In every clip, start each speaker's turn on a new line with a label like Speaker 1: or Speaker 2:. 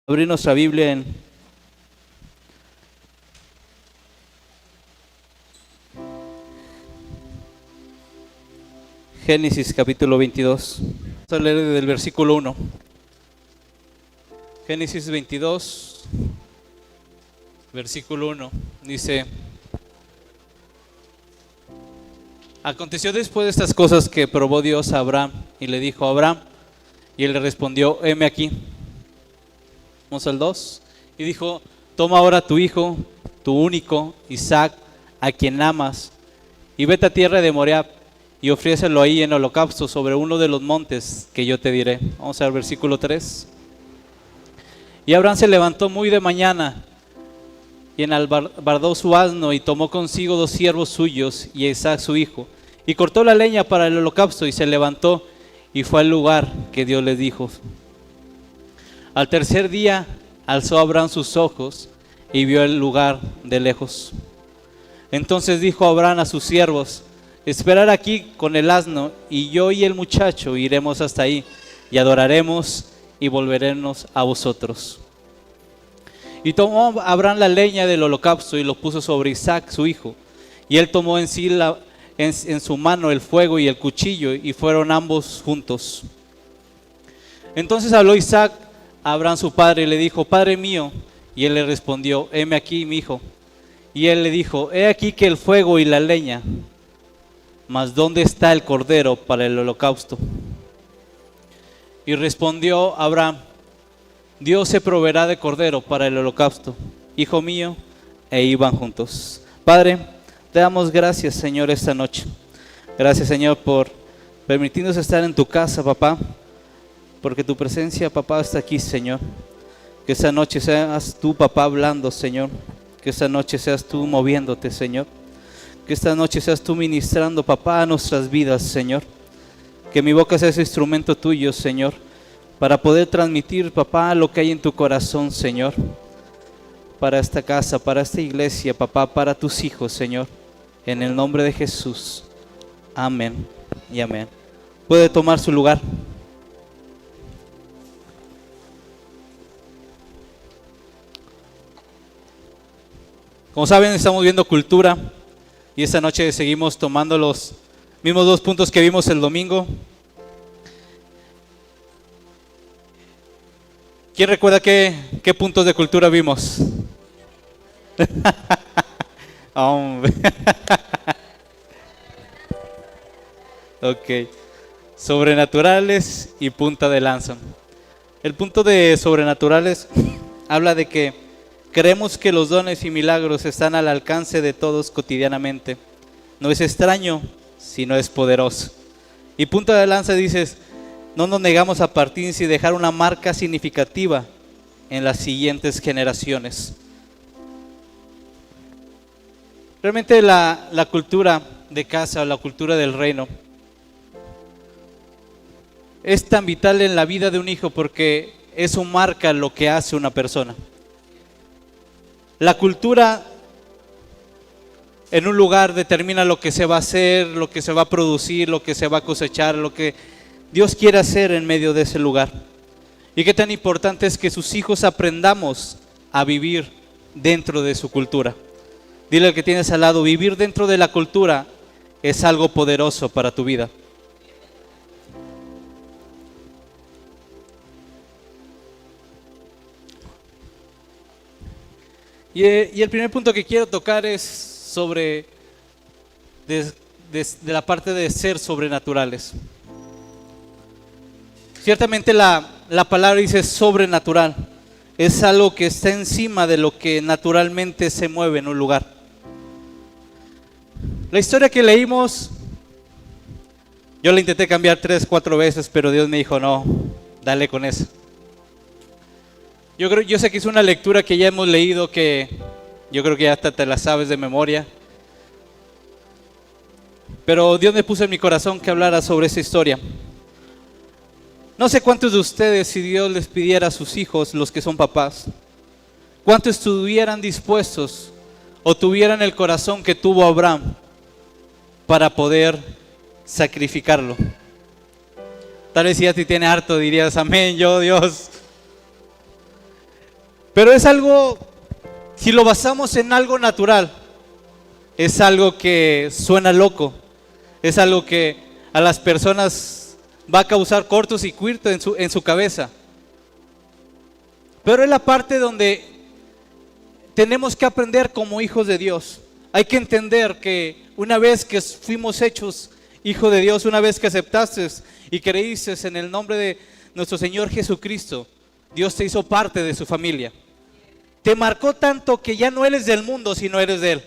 Speaker 1: Abrir nuestra Biblia en Génesis capítulo 22. Vamos a leer desde el versículo 1. Génesis 22, versículo 1. Dice: Aconteció después de estas cosas que probó Dios a Abraham y le dijo a Abraham, y él le respondió: heme aquí. Vamos al 2. Y dijo: toma ahora tu hijo, tu único, Isaac, a quien amas, y vete a tierra de Moriab, y ofrécelo ahí en holocausto sobre uno de los montes que yo te diré. Vamos al versículo 3. Y Abraham se levantó muy de mañana, y enalbardó su asno, y tomó consigo 2 siervos suyos, y a Isaac su hijo, y cortó la leña para el holocausto, y se levantó, y fue al lugar que Dios les dijo. Al tercer día alzó Abraham sus ojos, y vio el lugar de lejos. Entonces dijo Abraham a sus siervos: esperar aquí con el asno, y yo y el muchacho iremos hasta ahí, y adoraremos, y volveremos a vosotros. Y tomó Abraham la leña del holocausto, y lo puso sobre Isaac su hijo, y él tomó en su mano el fuego y el cuchillo, y fueron ambos juntos. Entonces habló Isaac a Abraham su padre, y le dijo: Padre mío. Y él le respondió: heme aquí, mi hijo. Y él le dijo: he aquí que el fuego y la leña, mas ¿dónde está el cordero para el holocausto? Y respondió Abraham: Dios se proveerá de cordero para el holocausto, hijo mío. E iban juntos. Padre, te damos gracias, Señor, esta noche. Gracias, Señor, por permitirnos estar en tu casa, papá, porque tu presencia, papá, está aquí, Señor. Que esta noche seas tú, papá, hablando, Señor. Que esta noche seas tú moviéndote, Señor. Que esta noche seas tú ministrando, papá, a nuestras vidas, Señor. Que mi boca sea ese instrumento tuyo, Señor, para poder transmitir, papá, lo que hay en tu corazón, Señor. Para esta casa, para esta iglesia, papá, para tus hijos, Señor. En el nombre de Jesús. Amén y amén. Puede tomar su lugar. Como saben, estamos viendo cultura, y esta noche seguimos tomando los mismos 2 puntos que vimos el domingo. ¿Quién recuerda qué puntos de cultura vimos? Hombre. Ok. Sobrenaturales y punta de lanza. El punto de sobrenaturales habla de que creemos que los dones y milagros están al alcance de todos cotidianamente. No es extraño, sino es poderoso. Y punta de lanza dices: no nos negamos a partir sin dejar una marca significativa en las siguientes generaciones. Realmente la cultura de casa o la cultura del reino es tan vital en la vida de un hijo, porque eso marca lo que hace una persona. La cultura en un lugar determina lo que se va a hacer, lo que se va a producir, lo que se va a cosechar, lo que Dios quiere hacer en medio de ese lugar. Y qué tan importante es que sus hijos aprendamos a vivir dentro de su cultura. Dile al que tienes al lado: vivir dentro de la cultura es algo poderoso para tu vida. Y el primer punto que quiero tocar es sobre de la parte de ser sobrenaturales. Ciertamente la palabra dice sobrenatural. Es algo que está encima de lo que naturalmente se mueve en un lugar. La historia que leímos, yo la intenté cambiar 3-4 veces, pero Dios me dijo: no, dale con eso. Yo sé que es una lectura que ya hemos leído, que yo creo que ya hasta te la sabes de memoria. Pero Dios me puso en mi corazón que hablara sobre esa historia. No sé cuántos de ustedes, si Dios les pidiera a sus hijos, los que son papás, cuántos estuvieran dispuestos o tuvieran el corazón que tuvo Abraham para poder sacrificarlo. Tal vez si ya te tiene harto dirías: amén, yo, Dios. Pero es algo, si lo basamos en algo natural, es algo que suena loco, es algo que a las personas va a causar cortocircuito en su cabeza. Pero es la parte donde tenemos que aprender como hijos de Dios. Hay que entender que una vez que fuimos hechos hijo de Dios, una vez que aceptaste y creíste en el nombre de nuestro Señor Jesucristo, Dios te hizo parte de su familia. Te marcó tanto que ya no eres del mundo, sino eres de Él.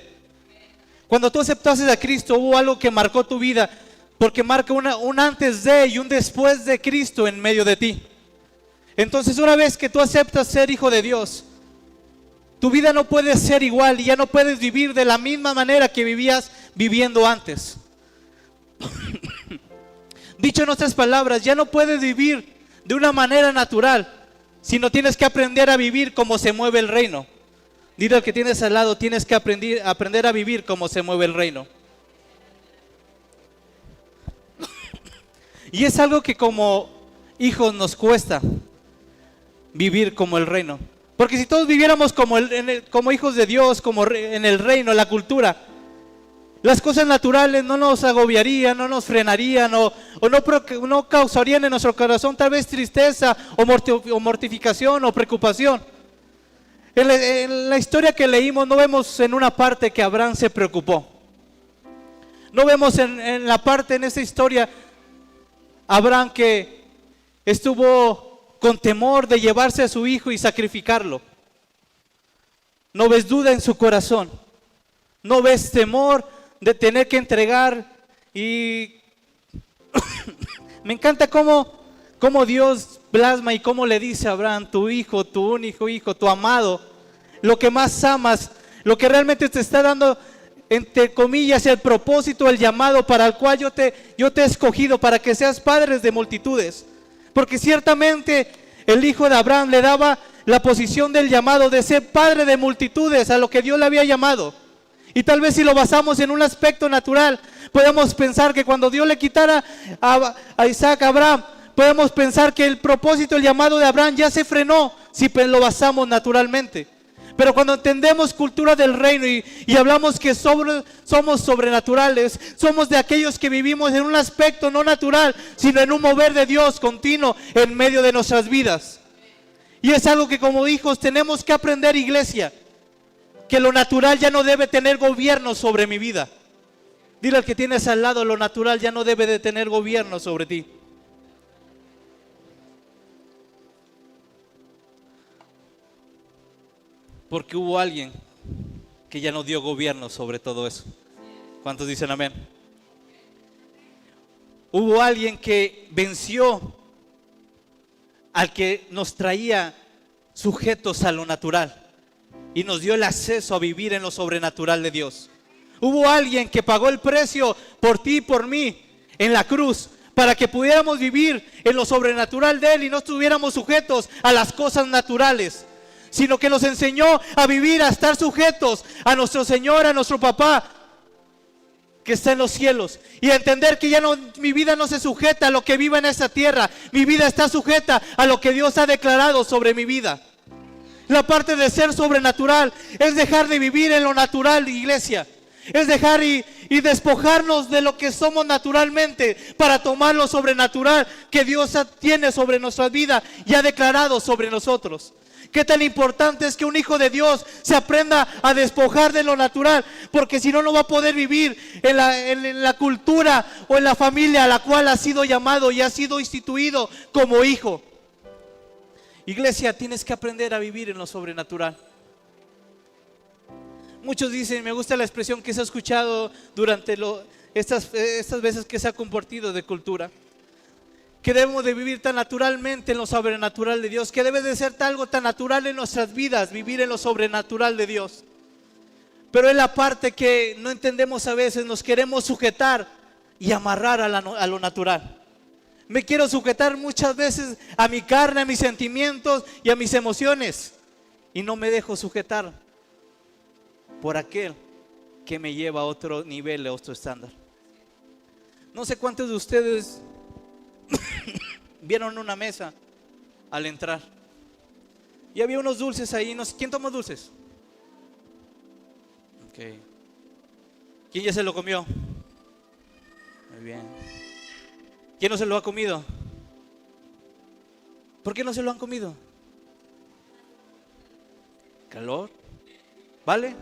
Speaker 1: Cuando tú aceptaste a Cristo, hubo algo que marcó tu vida, porque marca un antes de y un después de Cristo en medio de ti. Entonces, una vez que tú aceptas ser hijo de Dios, tu vida no puede ser igual y ya no puedes vivir de la misma manera que vivías viviendo antes. Dicho en otras palabras, ya no puedes vivir de una manera natural, sino tienes que aprender a vivir como se mueve el reino. Dile al que tienes al lado, tienes que aprender a vivir como se mueve el reino. Y es algo que como hijos nos cuesta vivir como el reino. Porque si todos viviéramos como hijos de Dios, como en el reino, en la cultura, las cosas naturales no nos agobiarían, no nos frenarían o no causarían en nuestro corazón tal vez tristeza o mortificación o preocupación. En la historia que leímos no vemos en una parte que Abraham se preocupó. No vemos en la parte en esta historia Abraham que estuvo con temor de llevarse a su hijo y sacrificarlo. No ves duda en su corazón. No ves temor de tener que entregar. Y me encanta cómo Dios plasma y cómo le dice a Abraham: tu hijo, tu único hijo, tu amado, lo que más amas, lo que realmente te está dando, entre comillas, el propósito, el llamado para el cual yo te he escogido, para que seas padres de multitudes. Porque ciertamente el hijo de Abraham le daba la posición del llamado de ser padre de multitudes a lo que Dios le había llamado. Y tal vez si lo basamos en un aspecto natural, podemos pensar que cuando Dios le quitara a Isaac, a Abraham, podemos pensar que el propósito, el llamado de Abraham ya se frenó si lo basamos naturalmente. Pero cuando entendemos cultura del reino y hablamos que somos sobrenaturales, somos de aquellos que vivimos en un aspecto no natural, sino en un mover de Dios continuo en medio de nuestras vidas. Y es algo que como hijos tenemos que aprender, iglesia, que lo natural ya no debe tener gobierno sobre mi vida. Dile al que tienes al lado: lo natural ya no debe de tener gobierno sobre ti. Porque hubo alguien que ya no dio gobierno sobre todo eso. ¿Cuántos dicen amén? Hubo alguien que venció al que nos traía sujetos a lo natural y nos dio el acceso a vivir en lo sobrenatural de Dios. Hubo alguien que pagó el precio por ti y por mí en la cruz, para que pudiéramos vivir en lo sobrenatural de Él y no estuviéramos sujetos a las cosas naturales, sino que nos enseñó a vivir, a estar sujetos a nuestro Señor, a nuestro Papá que está en los cielos, y a entender que ya no, mi vida no se sujeta a lo que viva en esta tierra. Mi vida está sujeta a lo que Dios ha declarado sobre mi vida. La parte de ser sobrenatural es dejar de vivir en lo natural, iglesia. Es dejar y despojarnos de lo que somos naturalmente para tomar lo sobrenatural que Dios tiene sobre nuestra vida y ha declarado sobre nosotros. Qué tan importante es que un hijo de Dios se aprenda a despojar de lo natural, porque si no, no va a poder vivir en la cultura o en la familia a la cual ha sido llamado y ha sido instituido como hijo. Iglesia, tienes que aprender a vivir en lo sobrenatural. Muchos dicen, me gusta la expresión que se ha escuchado durante estas veces que se ha compartido de cultura, que debemos de vivir tan naturalmente en lo sobrenatural de Dios, que debe de ser algo tan natural en nuestras vidas, vivir en lo sobrenatural de Dios. Pero es la parte que no entendemos a veces, nos queremos sujetar y amarrar a lo natural. Me quiero sujetar muchas veces a mi carne, a mis sentimientos y a mis emociones, y no me dejo sujetar por aquel que me lleva a otro nivel, a otro estándar. No sé cuántos de ustedes vieron una mesa al entrar Y había unos dulces ahí. ¿Quién tomó dulces? Ok. ¿Quién ya se lo comió? Muy bien. ¿Quién no se lo ha comido? ¿Por qué no se lo han comido? ¿Calor? ¿Vale?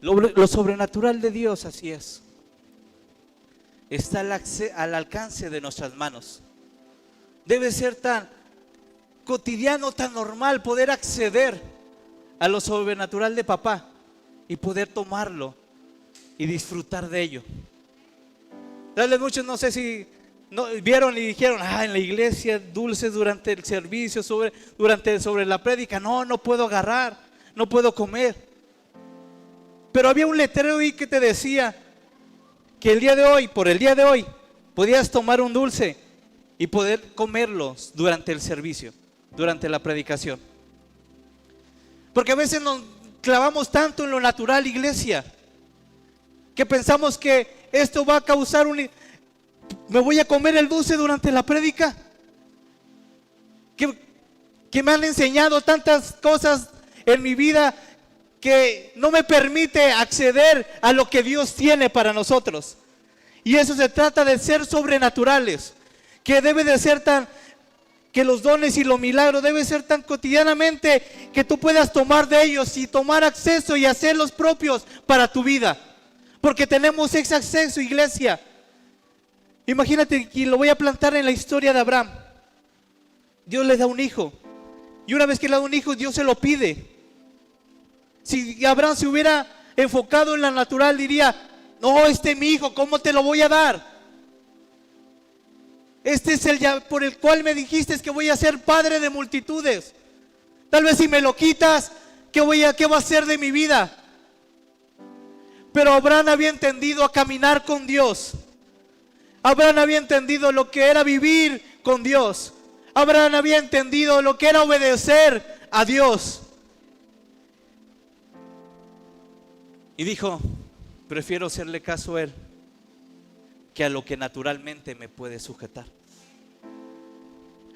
Speaker 1: Lo sobrenatural de Dios, así es. Está al alcance de nuestras manos. Debe ser tan cotidiano, tan normal poder acceder a lo sobrenatural de papá y poder tomarlo y disfrutar de ello. Tal vez muchos, no sé si vieron y dijeron, en la iglesia dulces durante el servicio, sobre la prédica, no puedo agarrar, no puedo comer. Pero había un letrero ahí que te decía que por el día de hoy, podías tomar un dulce y poder comerlos durante el servicio, durante la predicación. Porque a veces nos clavamos tanto en lo natural, iglesia, que pensamos que esto va a causar me voy a comer el dulce durante la prédica. Que me han enseñado tantas cosas en mi vida que no me permite acceder a lo que Dios tiene para nosotros. Y eso se trata de ser sobrenaturales, que debe de ser que los dones y los milagros deben ser tan cotidianamente que tú puedas tomar de ellos y tomar acceso y hacerlos propios para tu vida. Porque tenemos ese acceso, iglesia. Imagínate que lo voy a plantar en la historia de Abraham. Dios le da un hijo. Y una vez que le da un hijo, Dios se lo pide. Si Abraham se hubiera enfocado en la natural, diría, no, este es mi hijo, ¿cómo te lo voy a dar? Este es el por el cual me dijiste que voy a ser padre de multitudes. Tal vez si me lo quitas, ¿qué va a ser de mi vida? Pero Abraham había entendido a caminar con Dios. Abraham había entendido lo que era vivir con Dios. Abraham había entendido lo que era obedecer a Dios. Y dijo, prefiero hacerle caso a él que a lo que naturalmente me puede sujetar.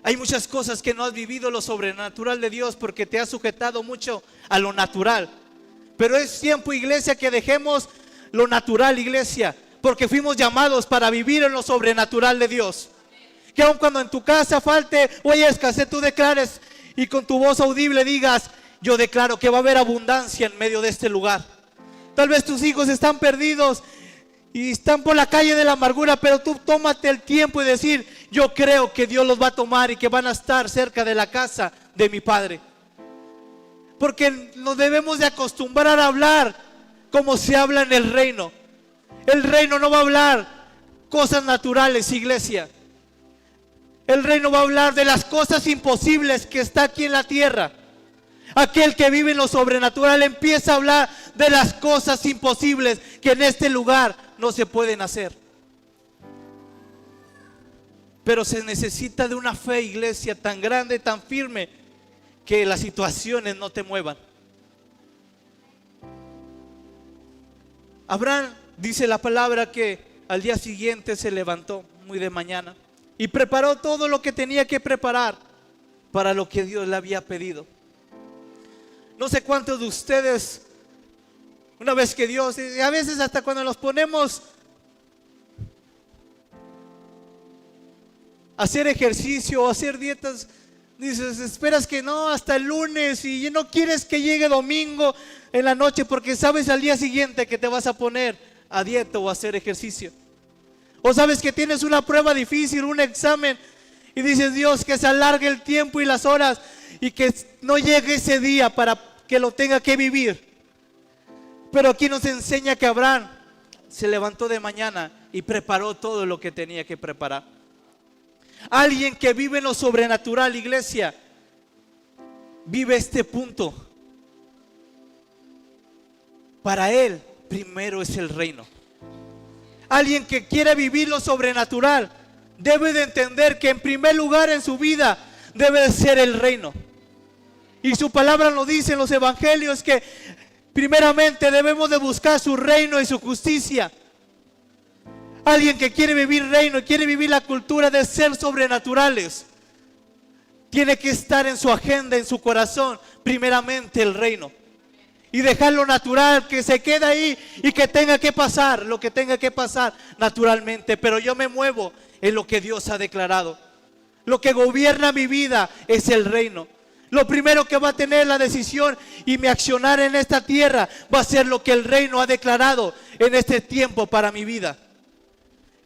Speaker 1: Hay muchas cosas que no has vivido lo sobrenatural de Dios porque te has sujetado mucho a lo natural. Pero es tiempo, iglesia, que dejemos lo natural, iglesia, porque fuimos llamados para vivir en lo sobrenatural de Dios. Que aun cuando en tu casa falte o haya escasez, tú declares y con tu voz audible digas, yo declaro que va a haber abundancia en medio de este lugar. Tal vez tus hijos están perdidos y están por la calle de la amargura, pero tú tómate el tiempo y decir, yo creo que Dios los va a tomar y que van a estar cerca de la casa de mi Padre. Porque nos debemos de acostumbrar a hablar como se habla en el reino. El reino no va a hablar cosas naturales, iglesia. El reino va a hablar de las cosas imposibles que está aquí en la tierra. Aquel que vive en lo sobrenatural empieza a hablar de las cosas imposibles que en este lugar no se pueden hacer. Pero se necesita de una fe, iglesia, tan grande, tan firme, que las situaciones no te muevan. Abraham, dice la palabra, que al día siguiente se levantó muy de mañana y preparó todo lo que tenía que preparar para lo que Dios le había pedido. No sé cuántos de ustedes, una vez que Dios, a veces hasta cuando nos ponemos a hacer ejercicio o hacer dietas, dices, esperas que no, hasta el lunes, y no quieres que llegue domingo en la noche porque sabes al día siguiente que te vas a poner a dieta o a hacer ejercicio. O sabes que tienes una prueba difícil, un examen, y dices, Dios, que se alargue el tiempo y las horas y que no llegue ese día para que lo tenga que vivir. Pero aquí nos enseña que Abraham se levantó de mañana y preparó todo lo que tenía que preparar. Alguien que vive en lo sobrenatural, iglesia, vive este punto. Para él, primero es el reino. Alguien que quiere vivir lo sobrenatural debe de entender que en primer lugar en su vida debe de ser el reino. Y su palabra nos dice en los evangelios que primeramente debemos de buscar su reino y su justicia.
Speaker 2: Alguien que quiere vivir reino y quiere vivir la cultura de ser sobrenaturales, tiene que estar en su agenda, en su corazón, primeramente el reino. Y dejar lo natural que se quede ahí y que tenga que pasar, lo que tenga que pasar naturalmente. Pero yo me muevo en lo que Dios ha declarado. Lo que gobierna mi vida es el reino. Lo primero que va a tener la decisión y mi accionar en esta tierra va a ser lo que el reino ha declarado en este tiempo para mi vida.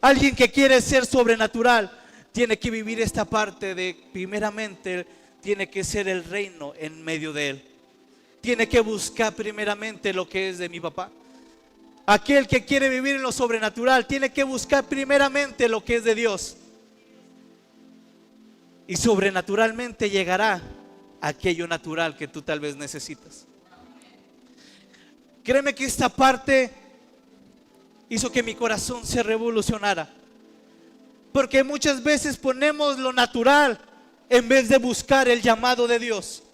Speaker 2: Alguien que quiere ser sobrenatural tiene que vivir esta parte de, primeramente, tiene que ser el reino en medio de él. Tiene que buscar primeramente lo que es de mi papá. Aquel que quiere vivir en lo sobrenatural tiene que buscar primeramente lo que es de Dios. Y sobrenaturalmente llegará aquello natural que tú tal vez necesitas. Créeme que esta parte hizo que mi corazón se revolucionara. Porque muchas veces ponemos lo natural en vez de buscar el llamado de Dios.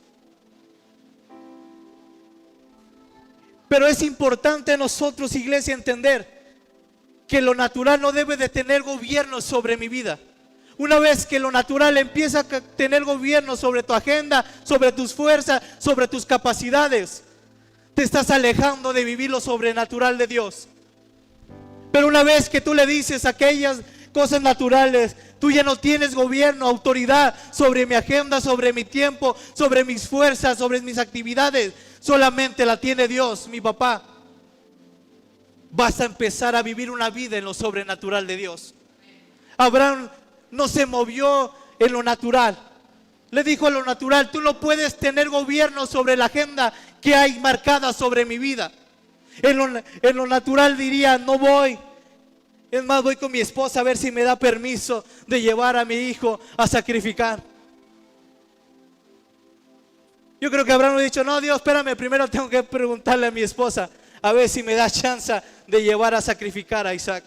Speaker 2: Pero es importante nosotros, iglesia, entender que lo natural no debe de tener gobierno sobre mi vida. Una vez que lo natural empieza a tener gobierno sobre tu agenda, sobre tus fuerzas, sobre tus capacidades, te estás alejando de vivir lo sobrenatural de Dios. Pero una vez que tú le dices aquellas cosas naturales, tú ya no tienes gobierno, autoridad sobre mi agenda, sobre mi tiempo, sobre mis fuerzas, sobre mis actividades. Solamente la tiene Dios, mi papá. Vas a empezar a vivir una vida en lo sobrenatural de Dios. Abraham no se movió en lo natural. Le dijo a lo natural: tú no puedes tener gobierno sobre la agenda que hay marcada sobre mi vida. En lo natural diría: no voy. Es más, voy con mi esposa a ver si me da permiso de llevar a mi hijo a sacrificar. Yo creo que Abraham ha dicho: no, Dios, espérame, primero tengo que preguntarle a mi esposa a ver si me da chance de llevar a sacrificar a Isaac.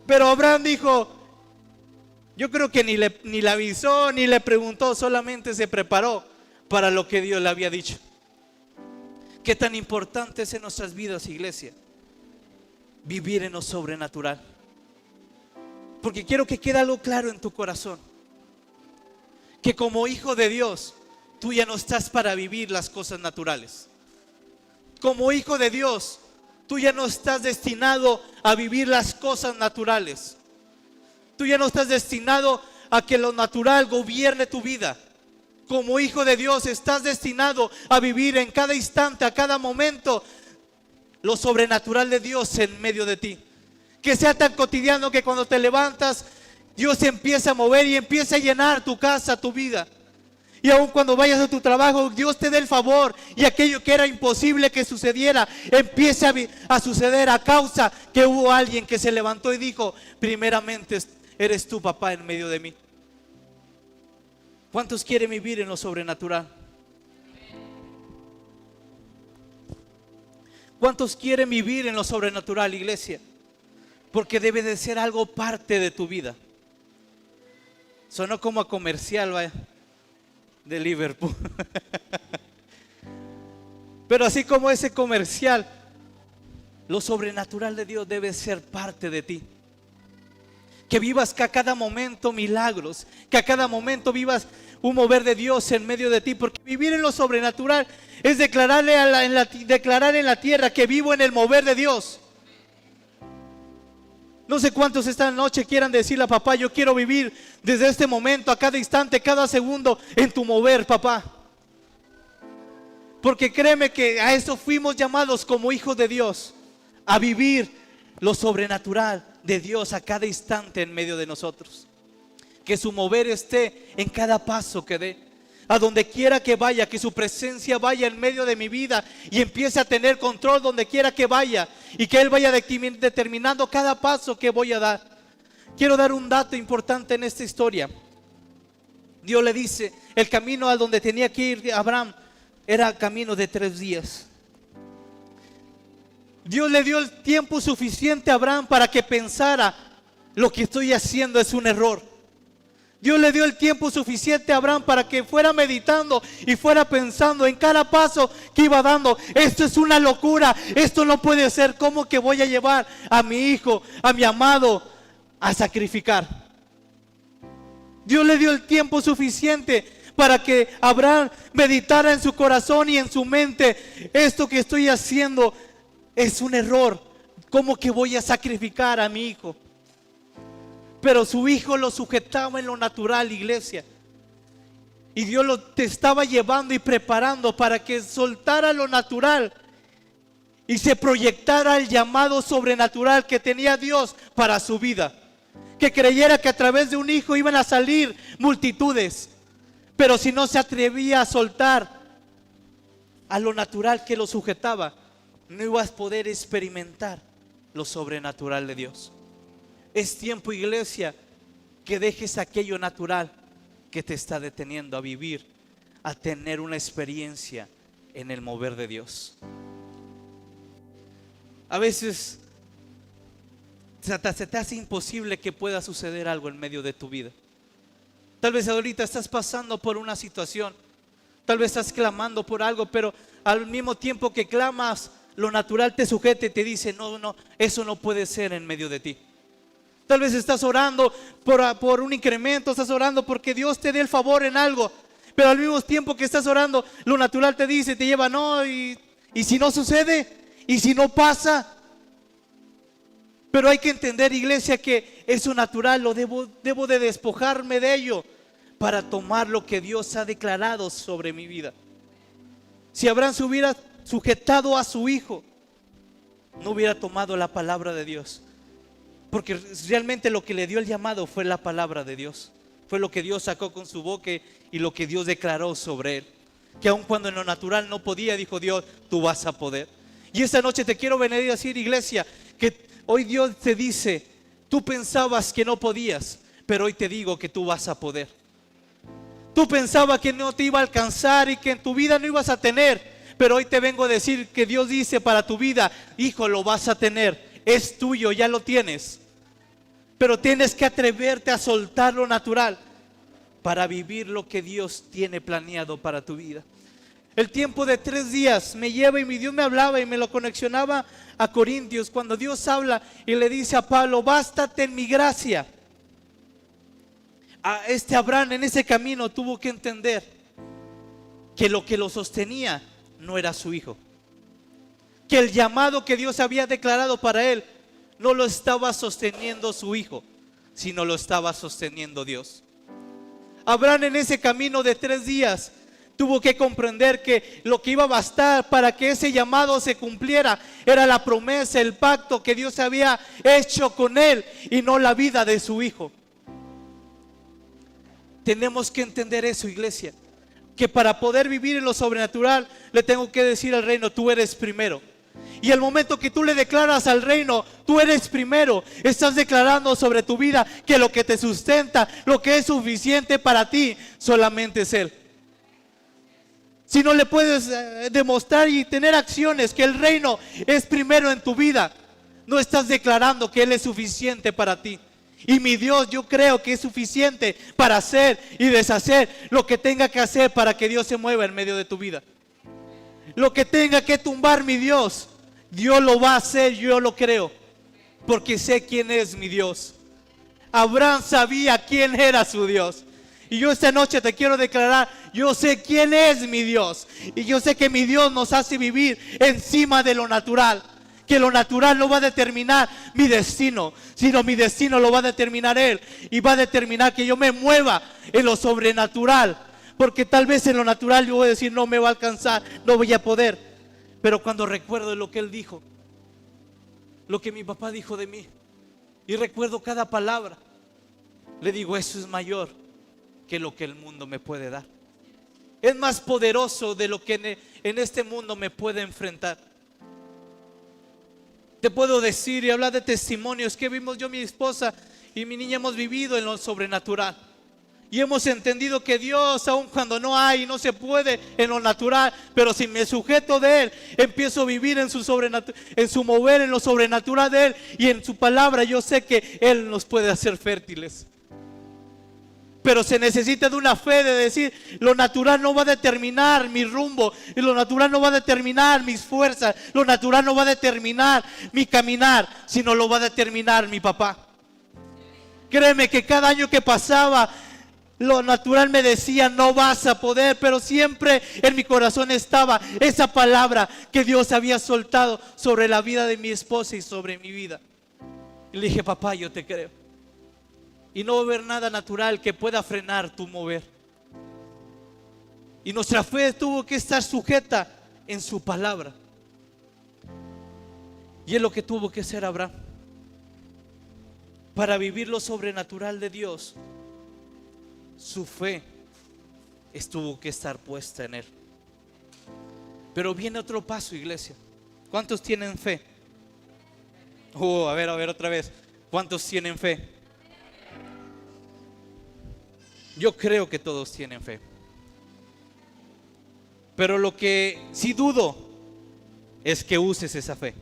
Speaker 2: Pero Abraham dijo, yo creo que ni le avisó, ni le preguntó, solamente se preparó para lo que Dios le había dicho. Qué tan importante es en nuestras vidas, iglesia, vivir en lo sobrenatural. Porque quiero que quede algo claro en tu corazón, que como hijo de Dios, tú ya no estás para vivir las cosas naturales. Como hijo de Dios, tú ya no estás destinado a vivir las cosas naturales. Tú ya no estás destinado a que lo natural gobierne tu vida. Como hijo de Dios, estás destinado a vivir en cada instante, a cada momento, lo sobrenatural de Dios en medio de ti. Que sea tan cotidiano que cuando te levantas, Dios se empieza a mover y empieza a llenar tu casa, tu vida. Y aun cuando vayas a tu trabajo, Dios te dé el favor y aquello que era imposible que sucediera, empiece a suceder a causa que hubo alguien que se levantó y dijo: primeramente eres tú, papá, en medio de mí. ¿Cuántos quieren vivir en lo sobrenatural? ¿Cuántos quieren vivir en lo sobrenatural, iglesia? Porque debe de ser algo parte de tu vida. Sonó como a comercial, vaya, de Liverpool. Pero así como ese comercial, lo sobrenatural de Dios debe ser parte de ti. Que vivas que a cada momento milagros, que a cada momento vivas un mover de Dios en medio de ti. Porque vivir en lo sobrenatural es declarar en la tierra que vivo en el mover de Dios. No sé cuántos esta noche quieran decirle a papá: yo quiero vivir desde este momento, a cada instante, cada segundo, en tu mover, papá. Porque créeme que a eso fuimos llamados como hijos de Dios, a vivir lo sobrenatural de Dios a cada instante en medio de nosotros. Que su mover esté en cada paso que dé, a donde quiera que vaya, que su presencia vaya en medio de mi vida y empiece a tener control donde quiera que vaya, y que Él vaya determinando cada paso que voy a dar. Quiero dar un dato importante en esta historia. Dios le dice: el camino a donde tenía que ir Abraham era camino de 3 días. Dios le dio el tiempo suficiente a Abraham para que pensara: lo que estoy haciendo es un error. Dios le dio el tiempo suficiente a Abraham para que fuera meditando y fuera pensando en cada paso que iba dando. Esto es una locura, esto no puede ser. ¿Cómo que voy a llevar a mi hijo, a mi amado, a sacrificar? Dios le dio el tiempo suficiente para que Abraham meditara en su corazón y en su mente: esto que estoy haciendo es un error. ¿Cómo que voy a sacrificar a mi hijo? Pero su hijo lo sujetaba en lo natural, iglesia. Y Dios te estaba llevando y preparando para que soltara lo natural y se proyectara el llamado sobrenatural que tenía Dios para su vida. Que creyera que a través de un hijo iban a salir multitudes. Pero si no se atrevía a soltar a lo natural que lo sujetaba, no ibas a poder experimentar lo sobrenatural de Dios. Es tiempo, iglesia, que dejes aquello natural que te está deteniendo a vivir, a tener una experiencia en el mover de Dios. A veces se te hace imposible que pueda suceder algo en medio de tu vida. Tal vez ahorita estás pasando por una situación, tal vez estás clamando por algo, pero al mismo tiempo que clamas, lo natural te sujeta y te dice: no, eso no puede ser en medio de ti. Tal vez estás orando por un incremento, estás orando porque Dios te dé el favor en algo, pero al mismo tiempo que estás orando, lo natural te dice, te lleva: no, y si no sucede, y si no pasa. Pero hay que entender, iglesia, que eso natural lo debo de despojarme de ello para tomar lo que Dios ha declarado sobre mi vida. Si Abraham se hubiera sujetado a su hijo, no hubiera tomado la palabra de Dios. Porque realmente lo que le dio el llamado fue la palabra de Dios. Fue lo que Dios sacó con su boca y lo que Dios declaró sobre él. Que aun cuando en lo natural no podía, dijo Dios: tú vas a poder. Y esta noche te quiero venir a decir, iglesia, que hoy Dios te dice: tú pensabas que no podías, pero hoy te digo que tú vas a poder. Tú pensabas que no te iba a alcanzar y que en tu vida no ibas a tener, pero hoy te vengo a decir que Dios dice para tu vida: hijo, lo vas a tener. Es tuyo, ya lo tienes. Pero tienes que atreverte a soltar lo natural para vivir lo que Dios tiene planeado para tu vida. El tiempo de 3 días me lleva, y mi Dios me hablaba y me lo conexionaba a Corintios, cuando Dios habla y le dice a Pablo: bástate en mi gracia. A Abraham en ese camino tuvo que entender que lo sostenía no era su hijo. Que el llamado que Dios había declarado para él no lo estaba sosteniendo su hijo, sino lo estaba sosteniendo Dios. Abraham en ese camino de 3 días tuvo que comprender que lo que iba a bastar para que ese llamado se cumpliera era la promesa, el pacto que Dios había hecho con él, y no la vida de su hijo. Tenemos que entender eso, iglesia, que para poder vivir en lo sobrenatural le tengo que decir al reino: tú eres primero. Y el momento que tú le declaras al reino: tú eres primero, estás declarando sobre tu vida que lo que te sustenta, lo que es suficiente para ti, solamente es Él. Si no le puedes demostrar y tener acciones que el reino es primero en tu vida, no estás declarando que Él es suficiente para ti. Y mi Dios, yo creo que es suficiente para hacer y deshacer lo que tenga que hacer para que Dios se mueva en medio de tu vida. Lo que tenga que tumbar mi Dios, Dios lo va a hacer, yo lo creo, porque sé quién es mi Dios. Abraham sabía quién era su Dios. Y yo esta noche te quiero declarar: yo sé quién es mi Dios. Y yo sé que mi Dios nos hace vivir encima de lo natural. Que lo natural no va a determinar mi destino, sino mi destino lo va a determinar Él. Y va a determinar que yo me mueva en lo sobrenatural. Porque tal vez en lo natural yo voy a decir: no me va a alcanzar, no voy a poder. Pero cuando recuerdo lo que Él dijo, lo que mi papá dijo de mí, y recuerdo cada palabra, le digo: eso es mayor que lo que el mundo me puede dar. Es más poderoso de lo que en este mundo me puede enfrentar. Te puedo decir y hablar de testimonios que vimos yo, mi esposa y mi niña, hemos vivido en lo sobrenatural. Y hemos entendido que Dios, aun cuando no hay, no se puede en lo natural, pero si me sujeto de Él, empiezo a vivir en su mover, en lo sobrenatural de Él y en su palabra. Yo sé que Él nos puede hacer fértiles. Pero se necesita de una fe de decir, lo natural no va a determinar mi rumbo, y lo natural no va a determinar mis fuerzas, lo natural no va a determinar mi caminar, sino lo va a determinar mi papá. Créeme que cada año que pasaba, lo natural me decía, no vas a poder, pero siempre en mi corazón estaba esa palabra que Dios había soltado sobre la vida de mi esposa y sobre mi vida. Y le dije, papá, yo te creo. Y no va a haber nada natural que pueda frenar tu mover. Y nuestra fe tuvo que estar sujeta en su palabra. Y es lo que tuvo que hacer Abraham. Para vivir lo sobrenatural de Dios, su fe tuvo que estar puesta en él. Pero viene otro paso, iglesia. ¿Cuántos tienen fe? A ver otra vez. ¿Cuántos tienen fe? Yo creo que todos tienen fe. Pero lo que sí dudo es que uses esa fe.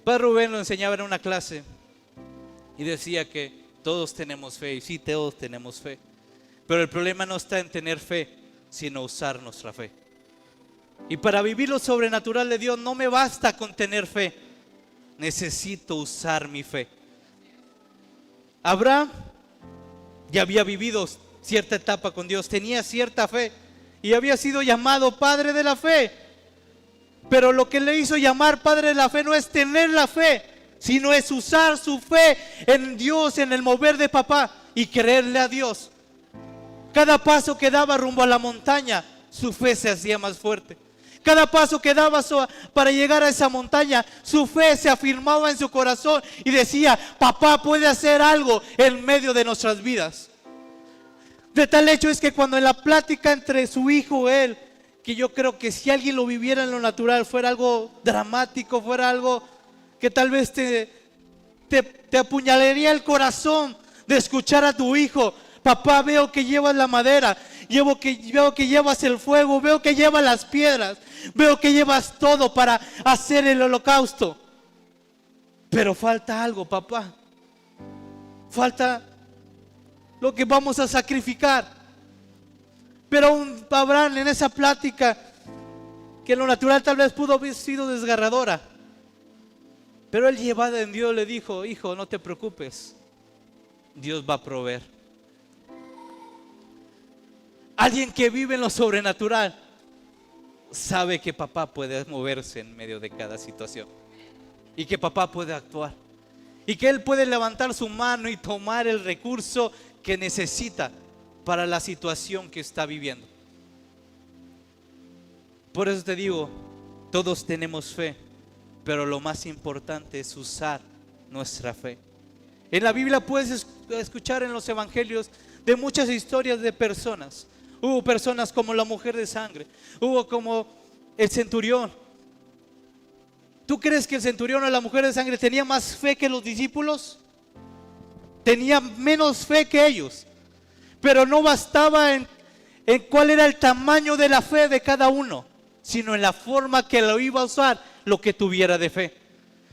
Speaker 2: Padre Rubén lo enseñaba en una clase y decía que todos tenemos fe. Y sí, todos tenemos fe. Pero el problema no está en tener fe, sino usar nuestra fe. Y para vivir lo sobrenatural de Dios no me basta con tener fe. Necesito usar mi fe. Abraham ya había vivido cierta etapa con Dios, tenía cierta fe y había sido llamado padre de la fe. Pero lo que le hizo llamar padre de la fe no es tener la fe, sino es usar su fe en Dios, en el mover de papá y creerle a Dios. Cada paso que daba rumbo a la montaña, su fe se hacía más fuerte. Cada paso que daba para llegar a esa montaña, su fe se afirmaba en su corazón y decía, papá puede hacer algo en medio de nuestras vidas. De tal hecho es que cuando en la plática entre su hijo y él, que yo creo que si alguien lo viviera en lo natural fuera algo dramático, fuera algo que tal vez te apuñalaría el corazón de escuchar a tu hijo. Papá, veo que llevas la madera, veo que llevas el fuego, veo que llevas las piedras, veo que llevas todo para hacer el holocausto. Pero falta algo, papá. Falta lo que vamos a sacrificar. Pero Abraham en esa plática, que lo natural tal vez pudo haber sido desgarradora, pero él llevado en Dios le dijo, hijo, no te preocupes, Dios va a proveer. Alguien que vive en lo sobrenatural sabe que papá puede moverse en medio de cada situación y que papá puede actuar y que él puede levantar su mano y tomar el recurso que necesita para la situación que está viviendo. Por eso te digo, todos tenemos fe, pero lo más importante es usar nuestra fe. En la Biblia puedes escuchar en los evangelios de muchas historias de personas. Hubo personas como la mujer de sangre, hubo como el centurión. ¿Tú crees que el centurión o la mujer de sangre tenía más fe que los discípulos? Tenía menos fe que ellos. Pero no bastaba en cuál era el tamaño de la fe de cada uno, sino en la forma que lo iba a usar lo que tuviera de fe.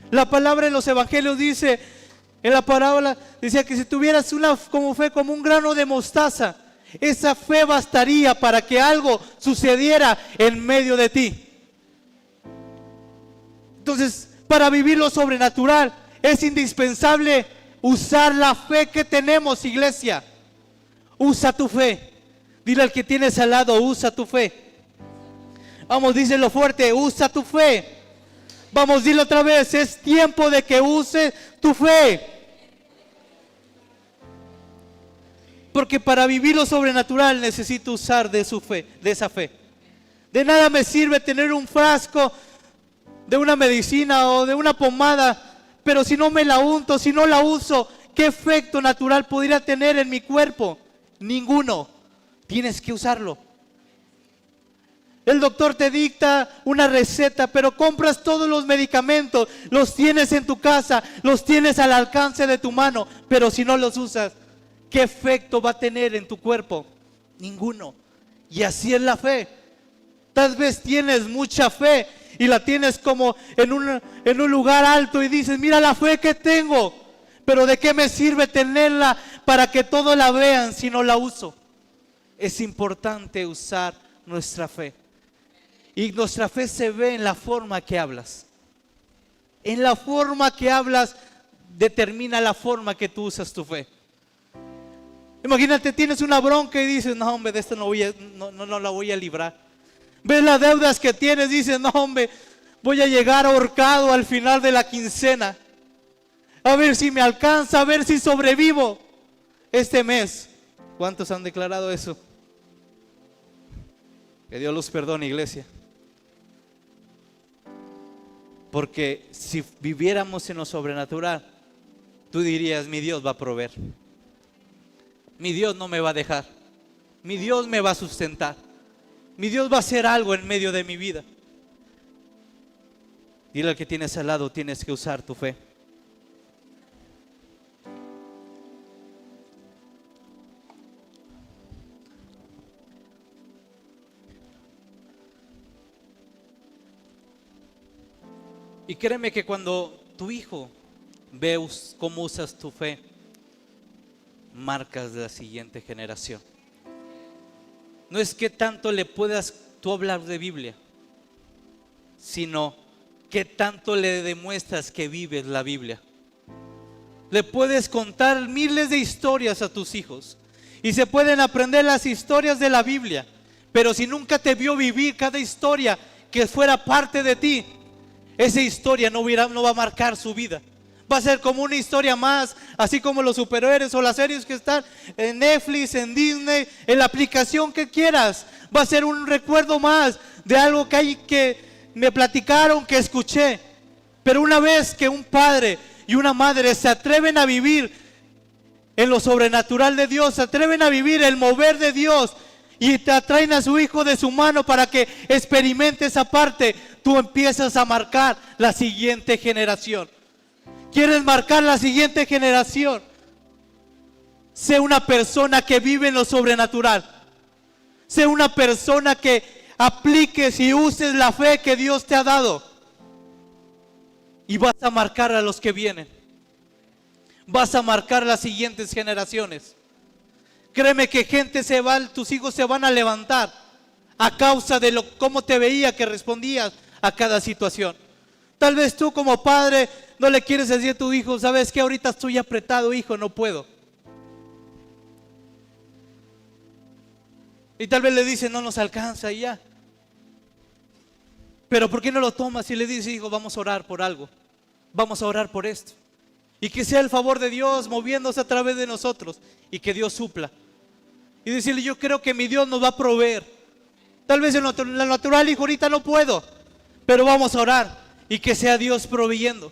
Speaker 2: La palabra en los evangelios dice, en la parábola, decía que si tuvieras una como fe como un grano de mostaza, esa fe bastaría para que algo sucediera en medio de ti. Entonces, para vivir lo sobrenatural es indispensable usar la fe que tenemos, iglesia. Usa tu fe. Dile al que tienes al lado, usa tu fe. Vamos, díselo fuerte, usa tu fe. Vamos, dilo otra vez, es tiempo de que uses tu fe. Porque para vivir lo sobrenatural necesito usar de su fe, de esa fe. De nada me sirve tener un frasco de una medicina o de una pomada, pero si no me la unto, si no la uso, ¿qué efecto natural podría tener en mi cuerpo? Ninguno. Tienes que usarlo. El doctor te dicta una receta, pero compras todos los medicamentos, los tienes en tu casa, los tienes al alcance de tu mano, pero si no los usas, ¿qué efecto va a tener en tu cuerpo? Ninguno. Y así es la fe. Tal vez tienes mucha fe y la tienes como en un lugar alto y dices, mira la fe que tengo, pero ¿de qué me sirve tenerla para que todos la vean si no la uso. Es importante usar nuestra fe. Y nuestra fe se ve en la forma que hablas. En la forma que hablas determina la forma que tú usas tu fe. Imagínate, tienes una bronca y dices, no hombre, de esto no la voy a librar. Ves las deudas que tienes, dices, no hombre, voy a llegar ahorcado al final de la quincena. A ver si me alcanza, a ver si sobrevivo este mes. ¿Cuántos han declarado eso? Que Dios los perdone, iglesia. Porque si viviéramos en lo sobrenatural, tú dirías, mi Dios va a proveer. Mi Dios no me va a dejar. Mi Dios me va a sustentar. Mi Dios va a hacer algo en medio de mi vida. Dile al que tienes al lado, tienes que usar tu fe. Y créeme que cuando tu hijo ve cómo usas tu fe, marcas de la siguiente generación. No es que tanto le puedas tú hablar de Biblia, sino que tanto le demuestras que vives la Biblia. Le puedes contar miles de historias a tus hijos y se pueden aprender las historias de la Biblia, pero si nunca te vio vivir cada historia que fuera parte de ti, esa historia no va a marcar su vida. Va a ser como una historia más, así como los superhéroes o las series que están en Netflix, en Disney, en la aplicación que quieras. Va a ser un recuerdo más de algo que me platicaron, que escuché. Pero una vez que un padre y una madre se atreven a vivir en lo sobrenatural de Dios, se atreven a vivir el mover de Dios y te atraen a su hijo de su mano para que experimente esa parte, tú empiezas a marcar la siguiente generación. ¿Quieres marcar la siguiente generación? Sé una persona que vive en lo sobrenatural. Sé una persona que apliques y uses la fe que Dios te ha dado. Y vas a marcar a los que vienen. Vas a marcar las siguientes generaciones. Créeme que tus hijos se van a levantar a causa de cómo te veía que respondías a cada situación. Tal vez tú como padre no le quieres decir a tu hijo, sabes que ahorita estoy apretado, hijo, no puedo. Y tal vez le dice, no nos alcanza y ya. Pero ¿por qué no lo tomas y le dices, hijo, vamos a orar por algo? Vamos a orar por esto. Y que sea el favor de Dios moviéndose a través de nosotros y que Dios supla. Y decirle, yo creo que mi Dios nos va a proveer. Tal vez en lo natural, hijo, ahorita no puedo, pero vamos a orar y que sea Dios proveyendo.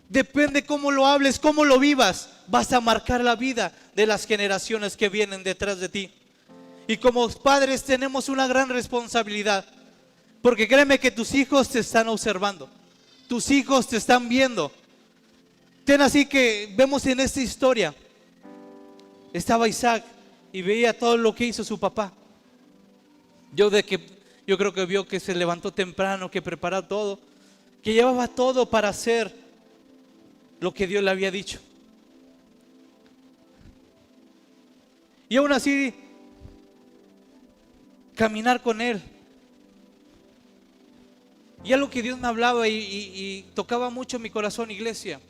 Speaker 2: Depende cómo lo hables, cómo lo vivas, vas a marcar la vida de las generaciones que vienen detrás de ti. Y como padres tenemos una gran responsabilidad, porque créeme que tus hijos te están observando, tus hijos te están viendo. Ten así que vemos en esta historia, estaba Isaac y veía todo lo que hizo su papá. Yo creo que vio que se levantó temprano, que preparó todo, que llevaba todo para hacer lo que Dios le había dicho. Y aún así, caminar con Él. Y algo que Dios me hablaba y tocaba mucho mi corazón, iglesia.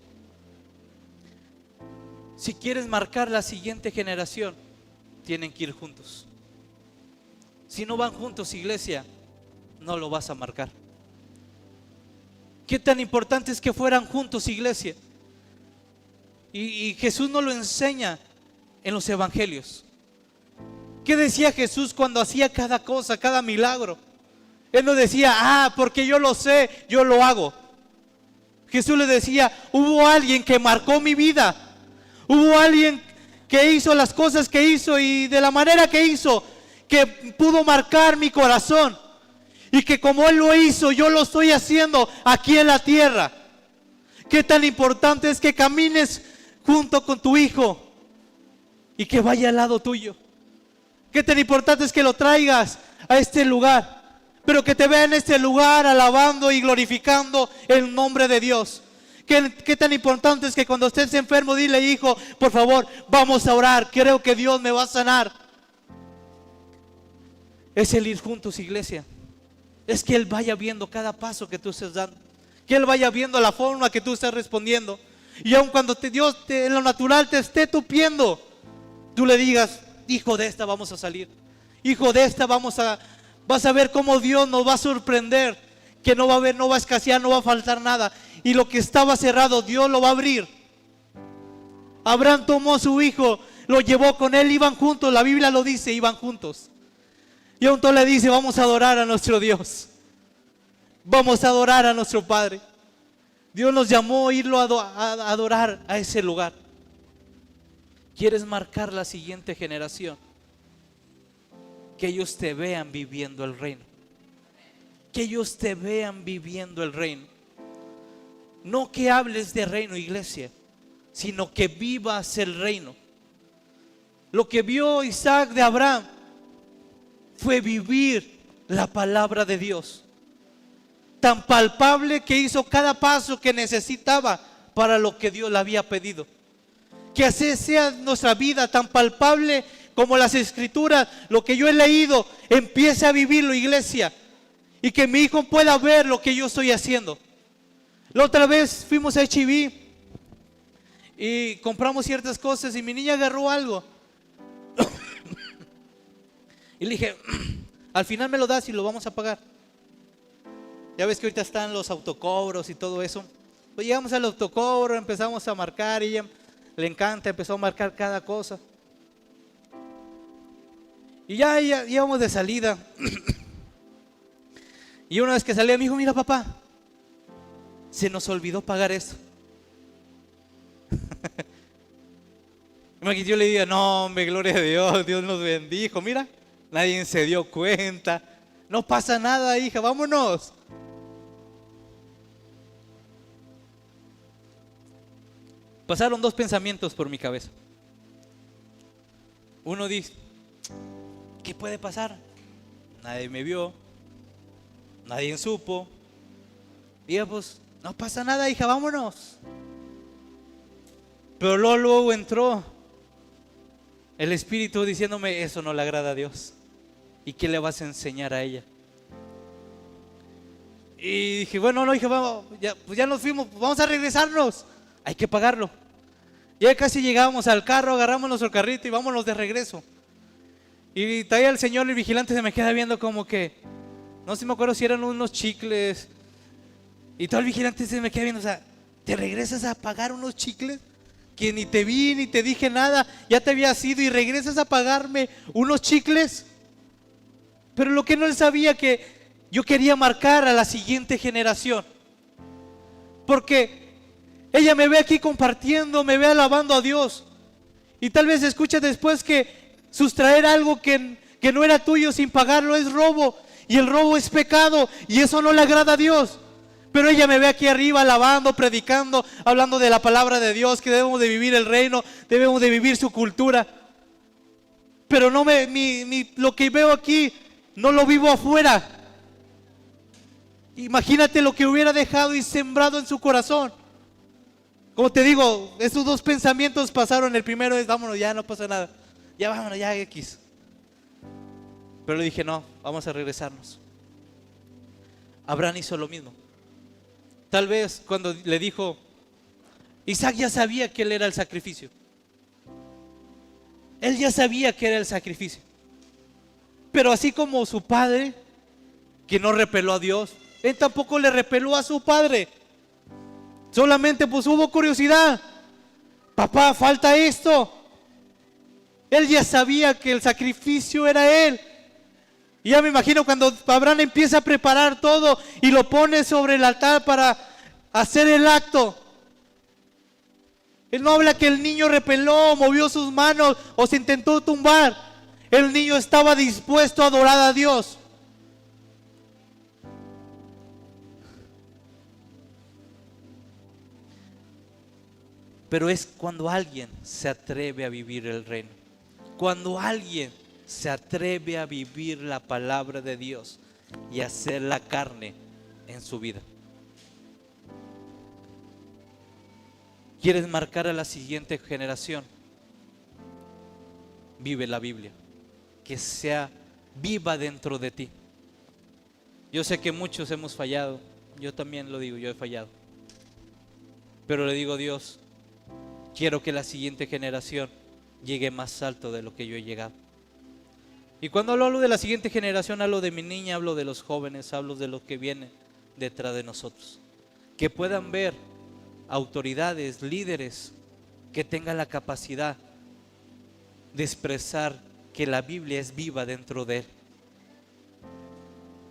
Speaker 2: Si quieres marcar la siguiente generación, tienen que ir juntos. Si no van juntos, iglesia, no lo vas a marcar. ¿Qué tan importante es que fueran juntos, iglesia? Y Jesús nos lo enseña en los evangelios. ¿Qué decía Jesús cuando hacía cada cosa, cada milagro? Él no decía, porque yo lo sé, yo lo hago. Jesús le decía, hubo alguien que marcó mi vida. Hubo alguien que hizo las cosas que hizo y de la manera que hizo, que pudo marcar mi corazón. Y que como Él lo hizo, yo lo estoy haciendo aquí en la tierra. ¿Qué tan importante es que camines junto con tu hijo y que vaya al lado tuyo? ¿Qué tan importante es que lo traigas a este lugar, pero que te vea en este lugar alabando y glorificando el nombre de Dios? ¿Qué tan importante es que cuando estés enfermo, dile, hijo, por favor, vamos a orar, creo que Dios me va a sanar? Es el ir juntos, iglesia. Es que Él vaya viendo cada paso que tú estés dando, que Él vaya viendo la forma que tú estás respondiendo. Y aun cuando Dios en lo natural te esté tupiendo, tú le digas, hijo, de esta vamos a salir. Hijo, de esta vas a ver cómo Dios nos va a sorprender, que no va a haber, no va a escasear, no va a faltar nada. Y lo que estaba cerrado, Dios lo va a abrir. Abraham tomó a su hijo, lo llevó con él, iban juntos, la Biblia lo dice, iban juntos. Y entonces le dice, vamos a adorar a nuestro Dios. Vamos a adorar a nuestro Padre. Dios nos llamó a irlo a adorar a ese lugar. ¿Quieres marcar la siguiente generación? Que ellos te vean viviendo el reino. Que ellos te vean viviendo el reino. No que hables de reino, iglesia, sino que vivas el reino. Lo que vio Isaac de Abraham fue vivir la palabra de Dios, tan palpable que hizo cada paso que necesitaba para lo que Dios le había pedido. Que así sea nuestra vida, tan palpable como las escrituras, lo que yo he leído, empiece a vivirlo, iglesia, y que mi hijo pueda ver lo que yo estoy haciendo. La otra vez fuimos a H-E-B y compramos ciertas cosas y mi niña agarró algo. Y le dije, al final me lo das y lo vamos a pagar. Ya ves que ahorita están los autocobros y todo eso. Pues llegamos al autocobro, empezamos a marcar y ella le encanta, empezó a marcar cada cosa. Y ya íbamos de salida. Y una vez que salía me dijo, mira papá, se nos olvidó pagar eso. Yo le digo, no hombre, gloria a Dios, Dios nos bendijo, mira. Nadie se dio cuenta. No pasa nada, hija, vámonos. Pasaron dos pensamientos por mi cabeza. Uno dice, ¿qué puede pasar? Nadie me vio, nadie supo. Y ya pues, no pasa nada, hija, vámonos. Pero luego entró el Espíritu diciéndome, eso no le agrada a Dios. ¿Y qué le vas a enseñar a ella? Y dije, bueno, no, dije, vamos, pues ya nos fuimos, vamos a regresarnos. Hay que pagarlo. Ya casi llegábamos al carro, agarramos nuestro carrito y vámonos de regreso. Y todavía el señor, el vigilante, se me queda viendo como que, no sé, me acuerdo si eran unos chicles. Y todo el vigilante se me queda viendo, o sea, ¿te regresas a pagar unos chicles? Que ni te vi, ni te dije nada, ya te habías ido y regresas a pagarme unos chicles. Pero lo que no él sabía, que yo quería marcar a la siguiente generación. Porque ella me ve aquí compartiendo, me ve alabando a Dios. Y tal vez escucha después que sustraer algo que no era tuyo sin pagarlo es robo. Y el robo es pecado y eso no le agrada a Dios. Pero ella me ve aquí arriba alabando, predicando, hablando de la palabra de Dios, que debemos de vivir el reino, debemos de vivir su cultura. Pero no lo que veo aquí no lo vivo afuera. Imagínate lo que hubiera dejado y sembrado en su corazón. Como te digo, esos dos pensamientos pasaron. El primero es, vámonos, ya no pasa nada. Ya vámonos, ya X. Pero le dije, no, vamos a regresarnos. Abraham hizo lo mismo. Tal vez cuando le dijo, Isaac ya sabía que él era el sacrificio. Él ya sabía que era el sacrificio. Pero así como su padre, que no repeló a Dios, él tampoco le repeló a su padre. Solamente pues hubo curiosidad. Papá, falta esto. Él ya sabía que el sacrificio era él. Y ya me imagino cuando Abraham empieza a preparar todo y lo pone sobre el altar para hacer el acto. Él no habla que el niño repeló, movió sus manos o se intentó tumbar. El niño estaba dispuesto a adorar a Dios. Pero es cuando alguien se atreve a vivir el reino. Cuando alguien se atreve a vivir la palabra de Dios y hacer la carne en su vida. quieres marcar a la siguiente generación, vive la Biblia, que sea viva dentro de ti. Yo sé que muchos hemos fallado, yo también lo digo, yo he fallado, pero le digo a Dios, quiero que la siguiente generación llegue más alto de lo que yo he llegado. Y cuando hablo de la siguiente generación, hablo de mi niña, hablo de los jóvenes, hablo de lo que viene detrás de nosotros, que puedan ver autoridades, líderes que tengan la capacidad de expresar que la Biblia es viva dentro de él,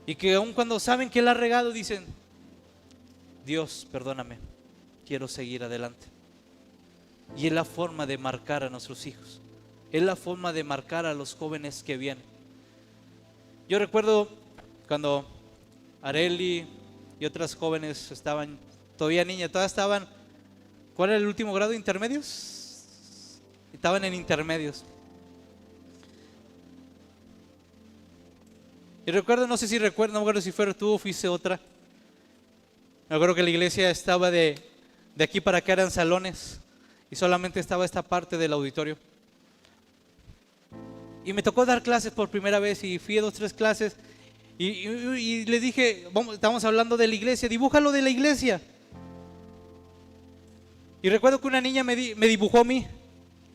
Speaker 2: y que aun cuando saben que él ha regado, dicen: Dios, perdóname, quiero seguir adelante. Y es la forma de marcar a nuestros hijos, es la forma de marcar a los jóvenes que vienen. Yo recuerdo cuando Areli y otras jóvenes estaban todavía niñas, todas estaban, ¿cuál era el último grado? ¿Intermedios? Estaban en intermedios. Y recuerdo, no sé si recuerdo, no me acuerdo si fuera tú o fuiste otra. Me acuerdo que la iglesia estaba de aquí para acá, eran salones, y solamente estaba esta parte del auditorio. Y me tocó dar clases por primera vez, y fui a 2 o 3 clases, y le dije, estamos hablando de la iglesia, dibújalo de la iglesia. Y recuerdo que una niña me dibujó a mí,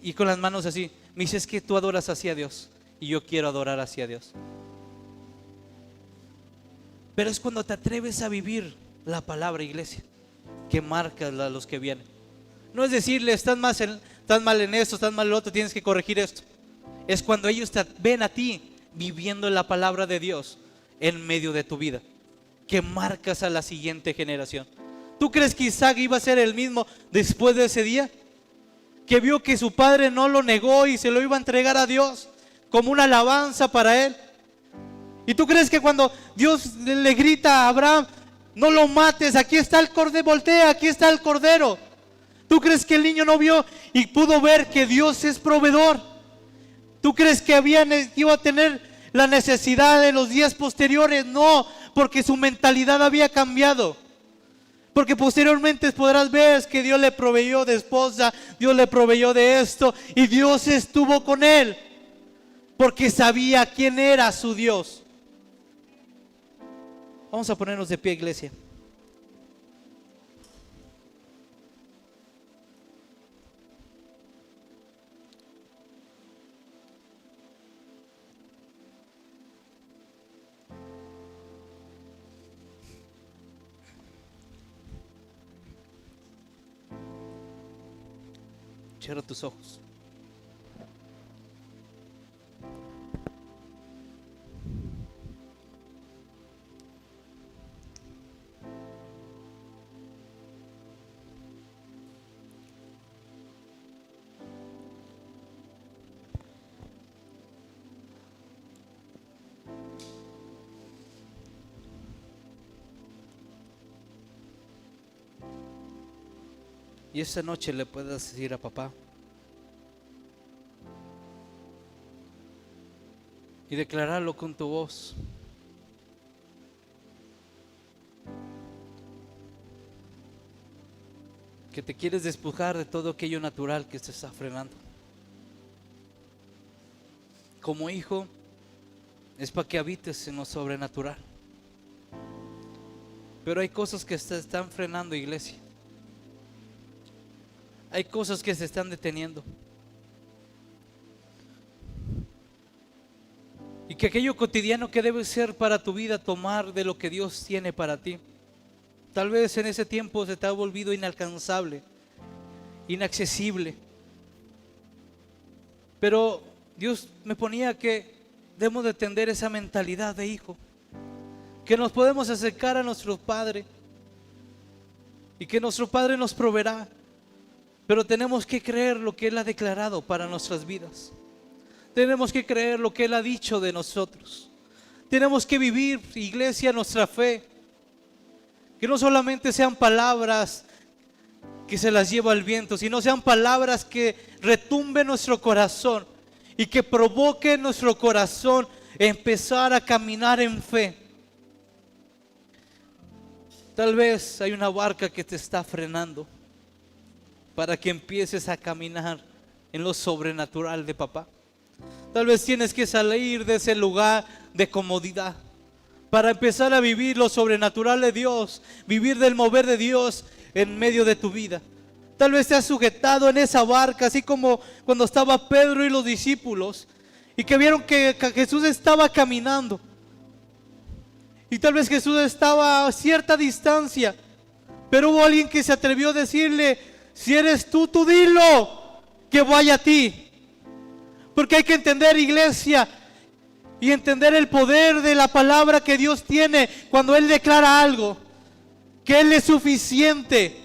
Speaker 2: y con las manos así, me dice: es que tú adoras así a Dios, y yo quiero adorar así a Dios. Pero es cuando te atreves a vivir la palabra, iglesia, que marcas a los que vienen. No es decirle: estás mal en esto, estás mal en lo otro, tienes que corregir esto. Es cuando ellos te ven a ti viviendo la palabra de Dios en medio de tu vida, que marcas a la siguiente generación. ¿Tú crees que Isaac iba a ser el mismo después de ese día? Que vio que su padre no lo negó y se lo iba a entregar a Dios como una alabanza para él. ¿Y tú crees que cuando Dios le grita a Abraham: no lo mates, aquí está el cordero, voltea, aquí está el cordero? ¿Tú crees que el niño no vio y pudo ver que Dios es proveedor? ¿Tú crees que iba a tener la necesidad de los días posteriores? No, porque su mentalidad había cambiado. Porque posteriormente podrás ver que Dios le proveyó de esposa, Dios le proveyó de esto, y Dios estuvo con él, porque sabía quién era su Dios. Vamos a ponernos de pie, iglesia. Cierra tus ojos. Y esta noche le puedas decir a papá y declararlo con tu voz: que te quieres despojar de todo aquello natural que te está frenando. Como hijo, es para que habites en lo sobrenatural. Pero hay cosas que te están frenando, iglesia. Hay cosas que se están deteniendo. Y que aquello cotidiano que debe ser para tu vida, tomar de lo que Dios tiene para ti, tal vez en ese tiempo se te ha volvido inalcanzable, inaccesible. Pero Dios me ponía que debemos de tener esa mentalidad de hijo, que nos podemos acercar a nuestro Padre y que nuestro Padre nos proveerá. Pero tenemos que creer lo que Él ha declarado para nuestras vidas. Tenemos que creer lo que Él ha dicho de nosotros. Tenemos que vivir, iglesia, nuestra fe. Que no solamente sean palabras que se las lleva el viento, sino sean palabras que retumben nuestro corazón y que provoquen nuestro corazón empezar a caminar en fe. Tal vez hay una barca que te está frenando. para que empieces a caminar en lo sobrenatural de papá. Tal vez tienes que salir de ese lugar de comodidad para empezar a vivir lo sobrenatural de Dios, vivir del mover de Dios en medio de tu vida. Tal vez te has sujetado en esa barca, así como cuando estaba Pedro y los discípulos, y que vieron que Jesús estaba caminando. Y tal vez Jesús estaba a cierta distancia, pero hubo alguien que se atrevió a decirle: si eres tú, tú dilo, que vaya a ti. Porque hay que entender, iglesia, y entender el poder de la palabra que Dios tiene cuando Él declara algo, que Él es suficiente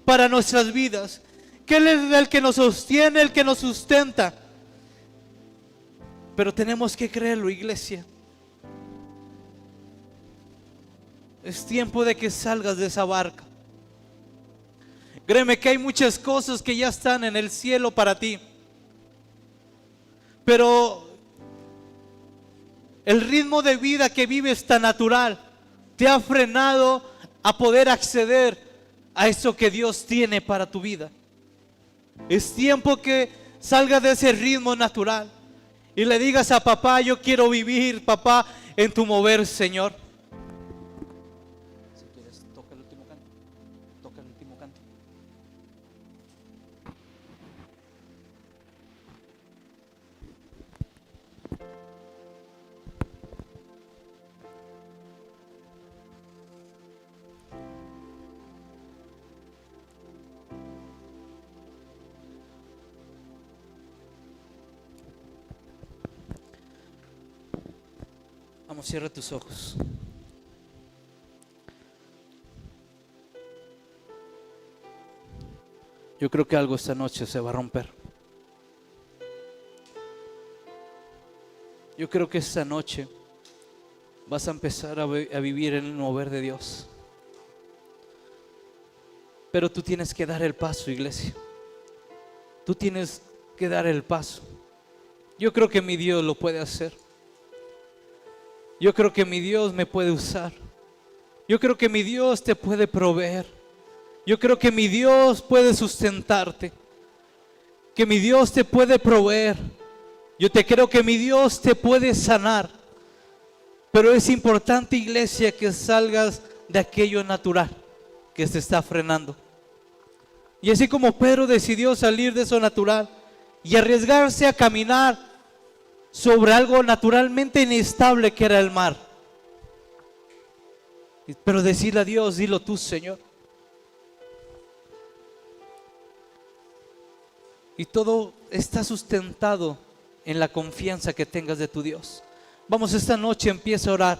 Speaker 2: para nuestras vidas, que Él es el que nos sostiene, el que nos sustenta. Pero tenemos que creerlo, iglesia. Es tiempo de que salgas de esa barca. Créeme que hay muchas cosas que ya están en el cielo para ti, pero el ritmo de vida que vives tan natural te ha frenado a poder acceder a eso que Dios tiene para tu vida. Es tiempo que salgas de ese ritmo natural y le digas a papá: yo quiero vivir, papá, en tu mover, Señor. Si quieres, toca el último canto. Toca el último canto. Vamos, cierra tus ojos. Yo creo que algo esta noche se va a romper. Yo creo que esta noche vas a empezar a vivir en el mover de Dios. Pero tú tienes que dar el paso, iglesia. Tú tienes que dar el paso. Yo creo que mi Dios lo puede hacer. Yo creo que mi Dios me puede usar. Yo creo que mi Dios te puede proveer. Yo creo que mi Dios puede sustentarte. Que mi Dios te puede proveer. Yo te creo que mi Dios te puede sanar. Pero es importante, iglesia, que salgas de aquello natural que te está frenando. Y así como Pedro decidió salir de eso natural y arriesgarse a caminar sobre algo naturalmente inestable que era el mar, pero decirle a Dios: dilo tú, Señor. Y todo está sustentado en la confianza que tengas de tu Dios. Vamos, esta noche empieza a orar,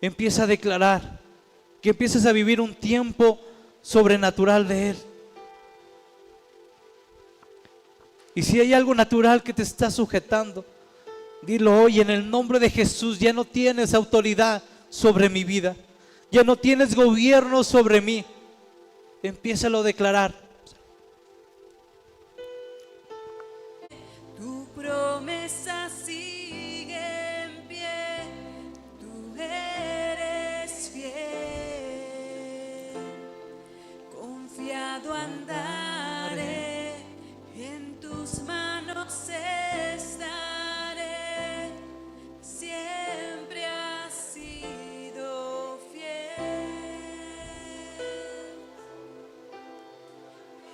Speaker 2: empieza a declarar, que empieces a vivir un tiempo sobrenatural de Él. Y si hay algo natural que te está sujetando, dilo hoy: en el nombre de Jesús, ya no tienes autoridad sobre mi vida, ya no tienes gobierno sobre mí. Empiézalo a declarar.
Speaker 3: Tu promesa sigue en pie, tú eres fiel, confiado andaré, en tus manos estaré, siempre has sido fiel,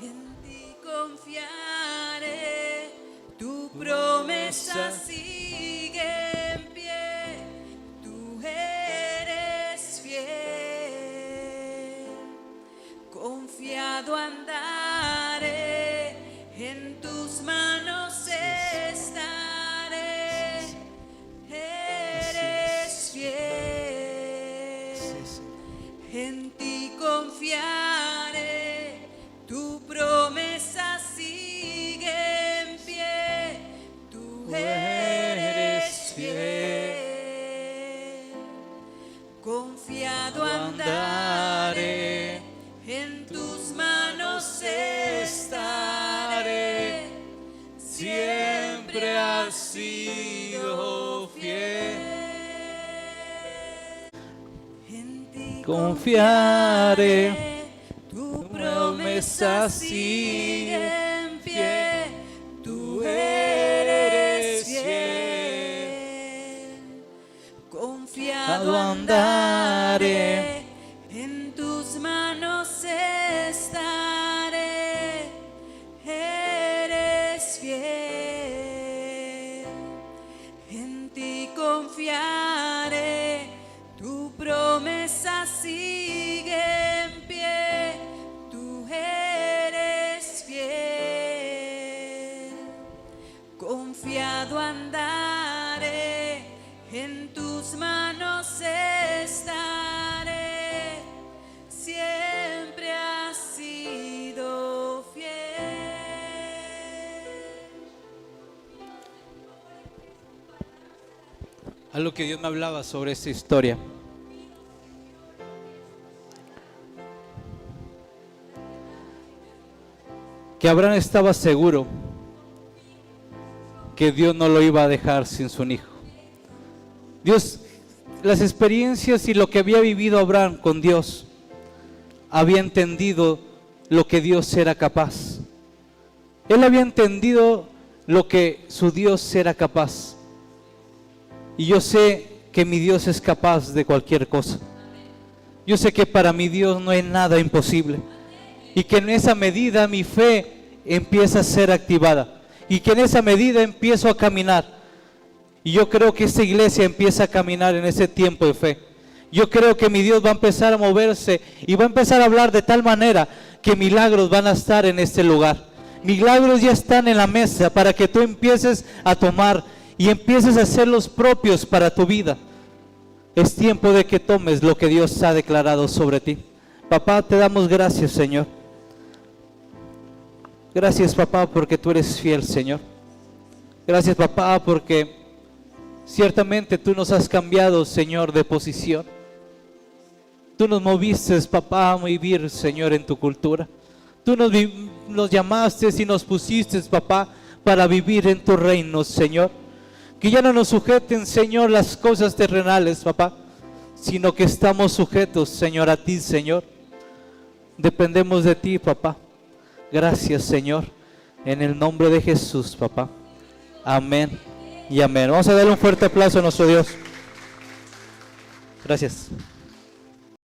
Speaker 3: en ti confiaré, tu promesa sigue en pie, tú eres fiel, confiado andaré, en tus manos estaré, eres fiel, en ti confiaré, tu promesa sigue en pie, tú eres fiel, confiado andaré, en tus manos estaré, siempre has sido fiel, en ti
Speaker 2: Confiaré,
Speaker 3: tu promesa promesa sigue en pie, tú eres fiel. Confiado andaré, en tus manos estaré, eres fiel. En ti confiaré, tu promesa sigue en pie, tú eres fiel. Confiado andaré, en tus manos estaré, siempre has sido fiel.
Speaker 1: Algo que Dios me hablaba sobre esta historia. Que Abraham estaba seguro que Dios no lo iba a dejar sin su hijo. Dios, las experiencias y lo que había vivido Abraham con Dios, había entendido lo que Dios era capaz. Él había entendido lo que su Dios era capaz. Y yo sé que mi Dios es capaz de cualquier cosa. Yo sé que para mi Dios no hay nada imposible. Y que en esa medida mi fe empieza a ser activada. Y que en esa medida empiezo a caminar. Y yo creo que esta iglesia empieza a caminar en ese tiempo de fe. Yo creo que mi Dios va a empezar a moverse y va a empezar a hablar de tal manera que milagros van a estar en este lugar. Milagros ya están en la mesa para que tú empieces a tomar y empieces a hacer los propios para tu vida. Es tiempo de que tomes lo que Dios ha declarado sobre ti. Papá, te damos gracias, Señor. Gracias, papá, porque tú eres fiel, Señor. Gracias, papá, porque ciertamente tú nos has cambiado, Señor, de posición. Tú nos moviste, papá, a vivir, Señor, en tu cultura. Tú nos llamaste y nos pusiste, papá, para vivir en tu reino, Señor. Que ya no nos sujeten, Señor, las cosas terrenales, papá, sino que estamos sujetos, Señor, a ti, Señor. Dependemos de ti, papá. Gracias, Señor, en el nombre de Jesús, papá. Amén y amén. Vamos a darle un fuerte aplauso a nuestro Dios. Gracias.